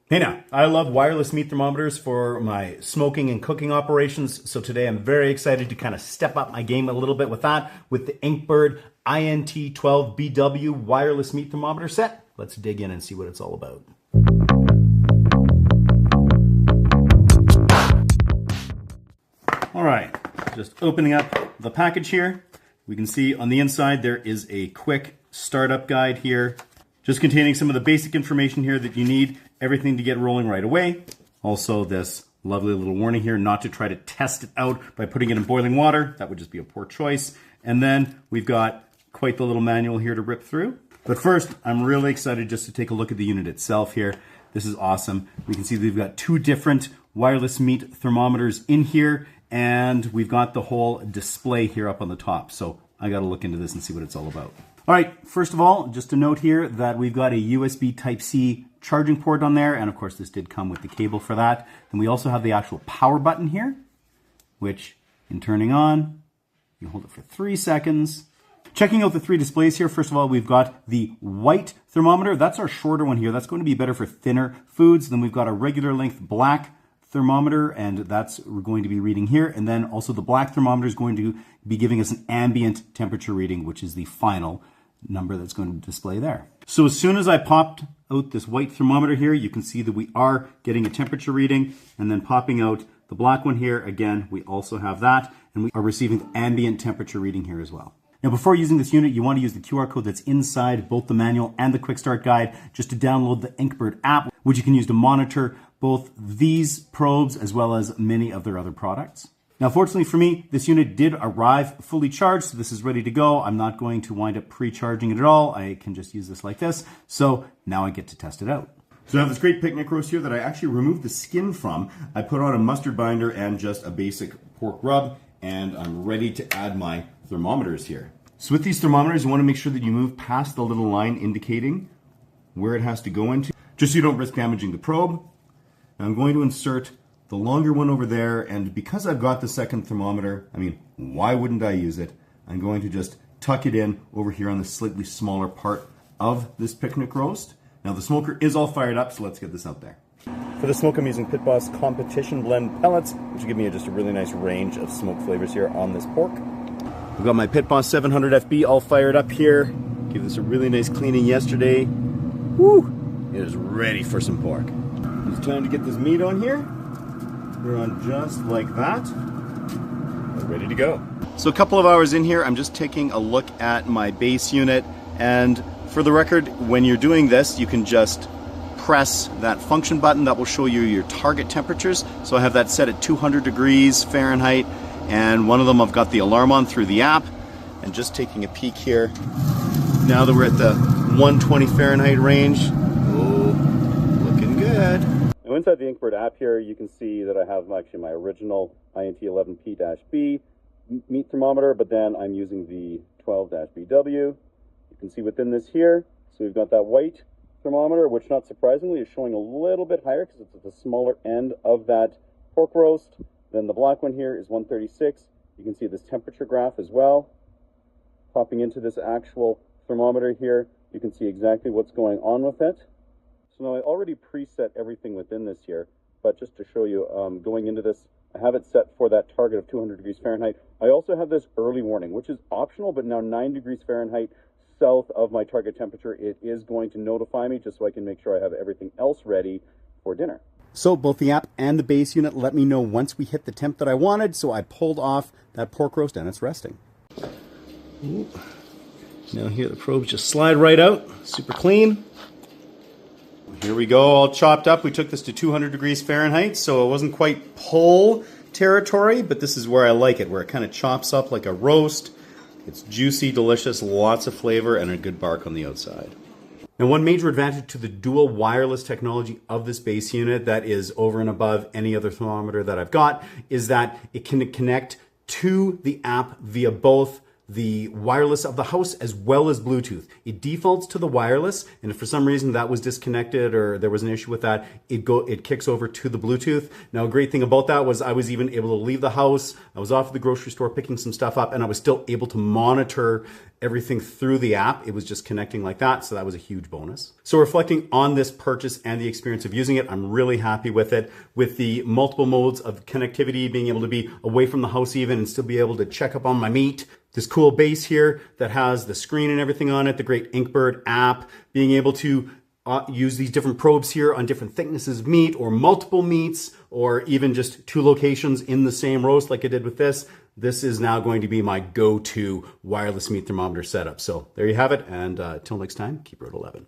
Hey now, I love wireless meat thermometers for my smoking and cooking operations. So today I'm very excited to kind of step up my game a little bit with that, with the Inkbird INT-12-BW wireless meat thermometer set. Let's dig in and see what it's all about. All right, just opening up the package here. We can see on the inside there is a quick startup guide here, just containing some of the basic information here that you need, everything to get rolling right away. Also this lovely little warning here not to try to test it out by putting it in boiling water. That would just be a poor choice. And then we've got quite the little manual here to rip through. But first, I'm really excited just to take a look at the unit itself here. This is awesome. We can see that we've got two different wireless meat thermometers in here, and we've got the whole display here up on the top. So I got to look into this and see what it's all about. All right, first of all, just a note here that we've got a USB Type-C charging port on there, and of course this did come with the cable for that. Then we also have the actual power button here, which in turning on, you hold it for 3 seconds. Checking out the three displays here, first of all, we've got the white thermometer. That's our shorter one here. That's going to be better for thinner foods. Then we've got a regular length black thermometer, and that's we're going to be reading here. And then also the black thermometer is going to be giving us an ambient temperature reading, which is the final number that's going to display there. So as soon as I popped out this white thermometer here, you can see that we are getting a temperature reading, and then popping out the black one here, again, we also have that, and we are receiving ambient temperature reading here as well. Now, before using this unit, you want to use the QR code that's inside both the manual and the quick start guide just to download the Inkbird app, which you can use to monitor both these probes as well as many of their other products. Now, fortunately for me, this unit did arrive fully charged, so this is ready to go. I'm not going to wind up pre-charging it at all. I can just use this like this. So now I get to test it out. So I have this great picnic roast here that I actually removed the skin from. I put on a mustard binder and just a basic pork rub, and I'm ready to add my thermometers here. So with these thermometers, you want to make sure that you move past the little line indicating where it has to go into, just so you don't risk damaging the probe. Now I'm going to insert the longer one over there, and because I've got the second thermometer, I mean, why wouldn't I use it? I'm going to just tuck it in over here on the slightly smaller part of this picnic roast. Now the smoker is all fired up, so let's get this out there. For the smoke, I'm using Pit Boss Competition Blend pellets, which will give me just a really nice range of smoke flavors here on this pork. I've got my Pit Boss 700 FB all fired up here. Gave this a really nice cleaning yesterday. Woo! It is ready for some pork. It's time to get this meat on here. We're on just like that. We're ready to go. So a couple of hours in here, I'm just taking a look at my base unit. And for the record, when you're doing this, you can just press that function button that will show you your target temperatures. So I have that set at 200 degrees Fahrenheit. And one of them I've got the alarm on through the app. And just taking a peek here. Now that we're at the 120 Fahrenheit range. Oh, looking good. Now inside the Inkbird app here, you can see that I have actually my original INT-11-B meat thermometer, but then I'm using the 12-BW. You can see within this here, so we've got that white thermometer, which not surprisingly is showing a little bit higher because it's at the smaller end of that pork roast. Then the black one here is 136. You can see this temperature graph as well. Popping into this actual thermometer here, you can see exactly what's going on with it. So now I already preset everything within this here, but just to show you, going into this, I have it set for that target of 200 degrees Fahrenheit. I also have this early warning, which is optional, but now 9 degrees Fahrenheit south of my target temperature, it is going to notify me just so I can make sure I have everything else ready for dinner. So both the app and the base unit let me know once we hit the temp that I wanted, so I pulled off that pork roast and it's resting. Ooh. Now here the probes just slide right out, super clean. Here we go, all chopped up. We took this to 200 degrees Fahrenheit, so it wasn't quite pull territory, but this is where I like it, where it kind of chops up like a roast. It's juicy, delicious, lots of flavor, and a good bark on the outside. Now, one major advantage to the dual wireless technology of this base unit that is over and above any other thermometer that I've got is that it can connect to the app via both the wireless of the house as well as Bluetooth. It defaults to the wireless, and if for some reason that was disconnected or there was an issue with that, it kicks over to the Bluetooth. Now, a great thing about that was I was even able to leave the house. I was off at the grocery store picking some stuff up, and I was still able to monitor everything through the app. It was just connecting like that, so that was a huge bonus. So reflecting on this purchase and the experience of using it, I'm really happy with it. With the multiple modes of connectivity, being able to be away from the house even and still be able to check up on my meat. This cool base here that has the screen and everything on it, the great Inkbird app, being able to use these different probes here on different thicknesses of meat or multiple meats or even just 2 locations in the same roast like I did with this. This is now going to be my go-to wireless meat thermometer setup. So there you have it, and until next time, keep Road 11.